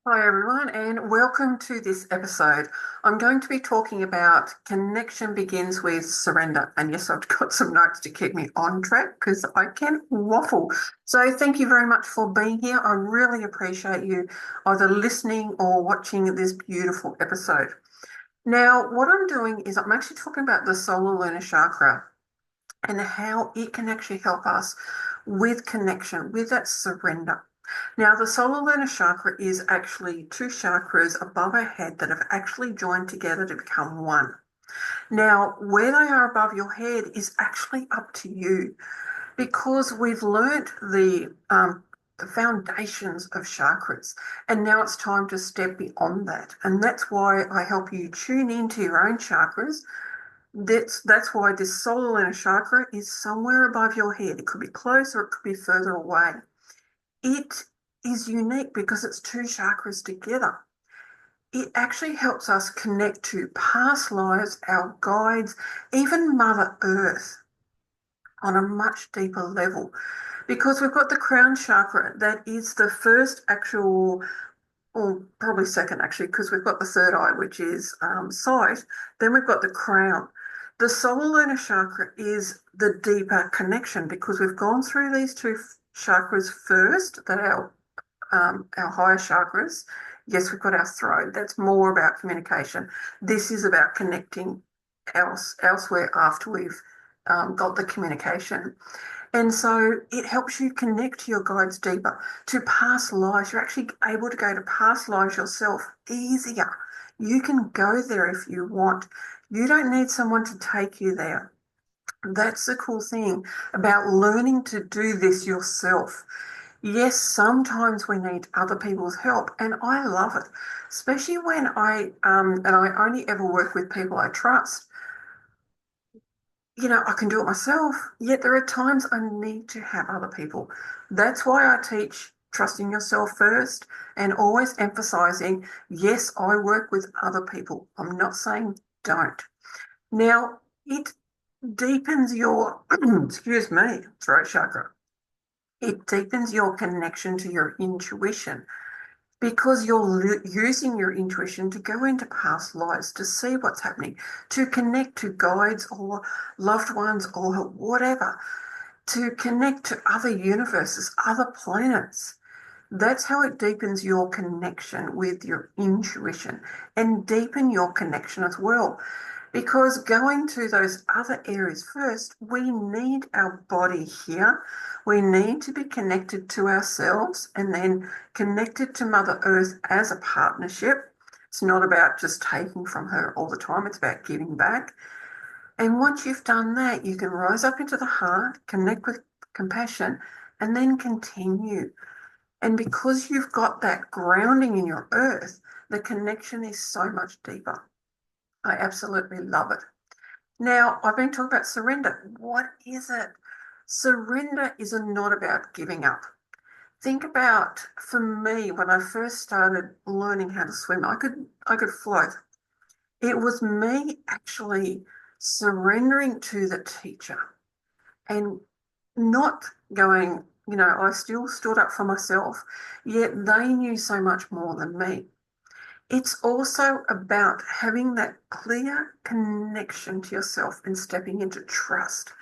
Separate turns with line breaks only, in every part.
Hi, everyone, and welcome to this episode. I'm going to be talking about connection begins with surrender. And yes, I've got some notes to keep me on track because I can waffle. So, thank you very much for being here. I really appreciate you either listening or watching this beautiful episode. Now, what I'm doing is I'm actually talking about the solar lunar chakra and how it can actually help us with connection, with that surrender. Now, the solar lunar chakra is actually two chakras above our head that have actually joined together to become one. Now, where they are above your head is actually up to you because we've learnt the foundations of chakras, and now it's time to step beyond that. And that's why I help you tune into your own chakras. That's why this solar lunar chakra is somewhere above your head. It could be close or it could be further away. It is unique because it's two chakras together. It actually helps us connect to past lives, our guides, even Mother Earth on a much deeper level. Because we've got the crown chakra, that is the first actual, or probably second actually, because we've got the third eye, which is sight. Then we've got the crown. The solar lunar chakra is the deeper connection because we've gone through these two chakras first, that our higher chakras. Yes, we've got our throat. That's more about communication. This is about connecting elsewhere after we've got the communication. And so it helps you connect to your guides deeper, to past lives. You're actually able to go to past lives yourself easier. You can go there if you want. You don't need someone to take you there. That's the cool thing about learning to do this yourself. Yes, sometimes we need other people's help, and I love it, especially when I only ever work with people I trust. I can do it myself, yet there are times I need to have other people. That's why I teach trusting yourself first and always emphasizing, yes, I work with other people. I'm not saying don't. Now, it deepens your, excuse me, throat chakra. It deepens your connection to your intuition because you're using your intuition to go into past lives, to see what's happening, to connect to guides or loved ones or whatever, to connect to other universes, other planets. That's how it deepens your connection with your intuition and deepen your connection as well. Because going to those other areas first, we need our body here. We need to be connected to ourselves and then connected to Mother Earth as a partnership. It's not about just taking from her all the time, it's about giving back. And once you've done that, you can rise up into the heart, connect with compassion, and then continue. And because you've got that grounding in your earth, the connection is so much deeper. I absolutely love it. Now, I've been talking about surrender. What is it? Surrender is not about giving up. Think about, for me, when I first started learning how to swim, I could float. It was me actually surrendering to the teacher and not going, I still stood up for myself, yet they knew so much more than me. It's also about having that clear connection to yourself and stepping into trust.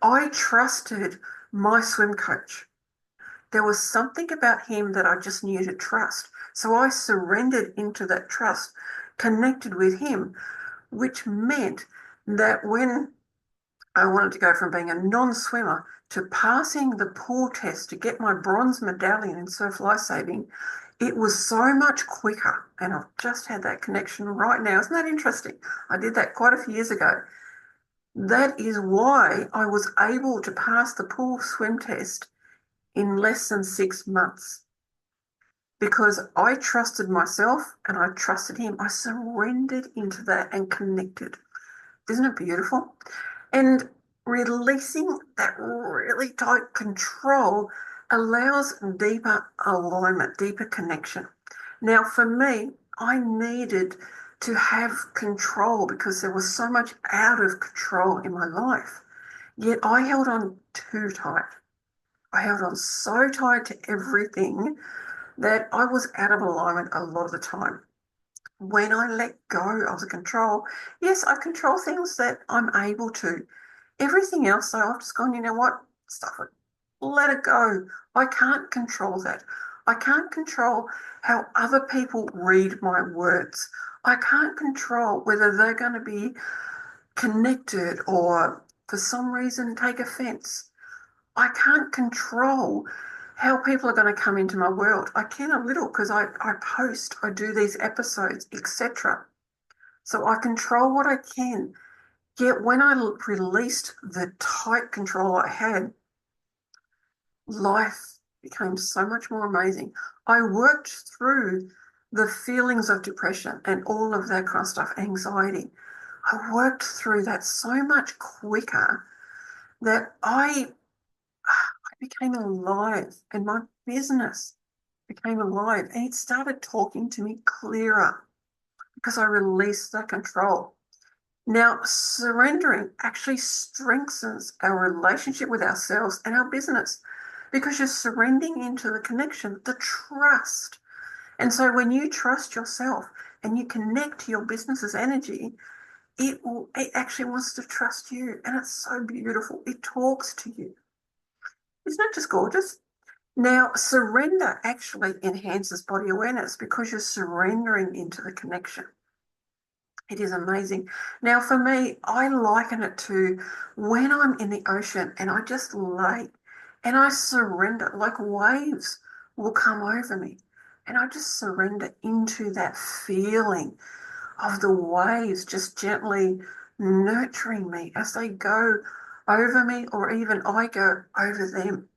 I trusted my swim coach. There was something about him that I just knew to trust. So I surrendered into that trust, connected with him, which meant that when I wanted to go from being a non-swimmer to passing the pool test to get my bronze medallion in surf lifesaving, it was so much quicker. And I've just had that connection right now. Isn't that interesting? I did that quite a few years ago. That is why I was able to pass the pool swim test in less than 6 months because I trusted myself and I trusted him. I surrendered into that and connected. Isn't it beautiful? And releasing that really tight control allows deeper alignment, deeper connection. Now, for me, I needed to have control because there was so much out of control in my life. Yet I held on too tight. I held on so tight to everything that I was out of alignment a lot of the time. When I let go of the control, yes, I control things that I'm able to. Everything else, though, I've just gone, you know what? Stuff it. Let it go. I can't control that. I can't control how other people read my words. I can't control whether they're going to be connected or for some reason take offense. I can't control how people are going to come into my world. I can a little because I post, I do these episodes, etc. So I control what I can. Yet when I released the tight control I had, life became so much more amazing. I worked through the feelings of depression and all of that kind of stuff, anxiety. I worked through that so much quicker that I became alive and my business became alive and it started talking to me clearer because I released that control. Now, surrendering actually strengthens our relationship with ourselves and our business because you're surrendering into the connection, the trust. And so when you trust yourself and you connect to your business's energy, it actually wants to trust you. And it's so beautiful. It talks to you. Isn't it just gorgeous? Now, surrender actually enhances body awareness because you're surrendering into the connection. It is amazing. Now, for me, I liken it to when I'm in the ocean and I just lay and I surrender, like waves will come over me. And I just surrender into that feeling of the waves just gently nurturing me as they go over me or even I go over them.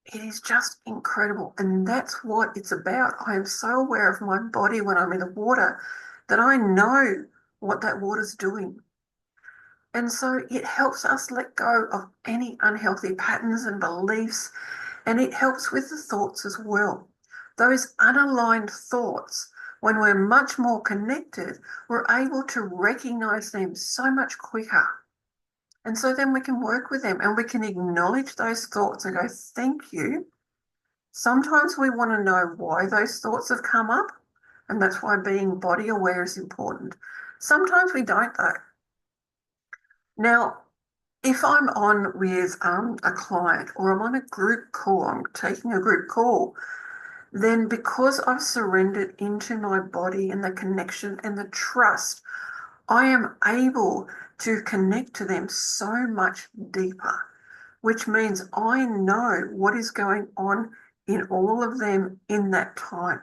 It is just incredible. And that's what it's about. I am so aware of my body when I'm in the water that I know what that water's doing. And so it helps us let go of any unhealthy patterns and beliefs, and it helps with the thoughts as well. Those unaligned thoughts, when we're much more connected, we're able to recognize them so much quicker. And so then we can work with them and we can acknowledge those thoughts and go, thank you. Sometimes we want to know why those thoughts have come up, and that's why being body aware is important. Sometimes we don't, though. Now, if I'm on with a client or I'm on a group call, I'm taking a group call, then because I've surrendered into my body and the connection and the trust, I am able to connect to them so much deeper, which means I know what is going on in all of them in that time.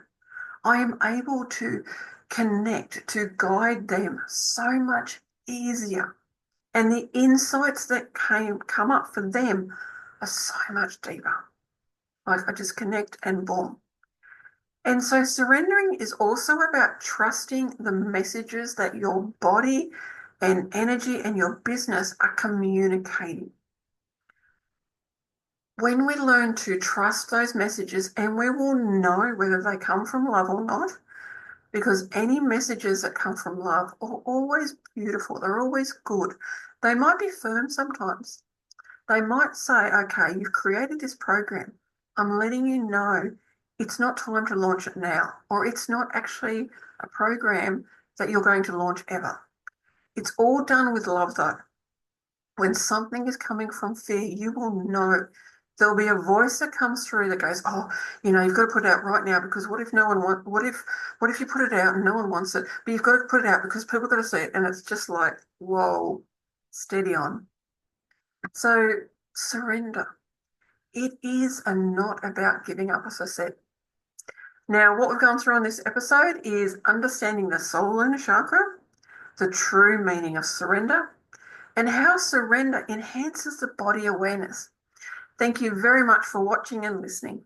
I am able to connect, to guide them so much easier. And the insights that come up for them are so much deeper. Like I just connect and boom. And so surrendering is also about trusting the messages that your body and energy and your business are communicating. When we learn to trust those messages, and we will know whether they come from love or not, because any messages that come from love are always beautiful, they're always good. They might be firm sometimes. They might say, okay, you've created this program. I'm letting you know it's not time to launch it now, or it's not actually a program that you're going to launch ever. It's all done with love, though. When something is coming from fear, you will know. There'll be a voice that comes through that goes, oh, you've got to put it out right now because what if no one wants, what if you put it out and no one wants it, but you've got to put it out because people got to see it. And it's just like, whoa, steady on. So surrender. It is not about giving up, as I said. Now, what we've gone through on this episode is understanding the solar lunar chakra, the true meaning of surrender, and how surrender enhances the body awareness. Thank you very much for watching and listening.